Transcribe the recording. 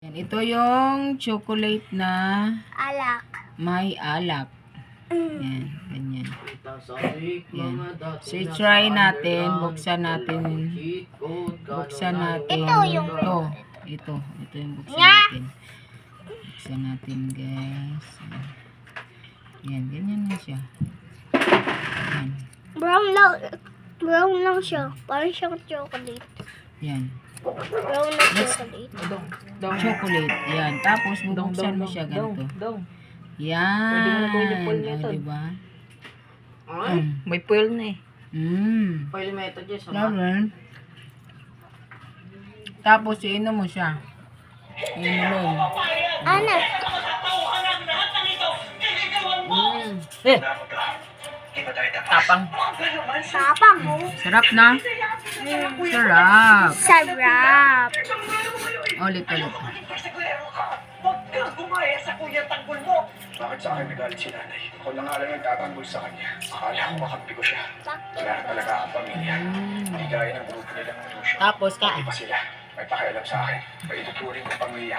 Yan, ito yung chocolate na Alak. may alak. Yan, ganyan. Yan. So, try natin. Buksan natin. Buksan natin. Ito yung Ito yung buksan natin. Buksan natin, guys. Yan, ganyan na siya. Yan. Brown lang siya. Parang siyang chocolate. Yan. Brown na chocolate. Chocolate. Yan. Tapos, bubuksan mo siya ganito. Yan. Pwede mo na gawin yung foil O, method. diba? Ay, may foil na eh. Foil method yun, sama. Laban. Tapos, iinom mo siya. Iinom mo. Ano? Eh! Tapang. Sapang. Sarap na. Sarap. Sarap. Ulit. Huwag kang gumaya sa kuya tanggol mo! Bakit sa akin nagalit si nanay? Ako na nga lang nagtatanggol sa kanya. Akala ko makampi ko siya. Wala na talaga akong pamilya. Hindi gaya ng grupo nilang Lucio. Tapos Hindi pa sila. May pakialam sa akin. May ituturing kong pamilya.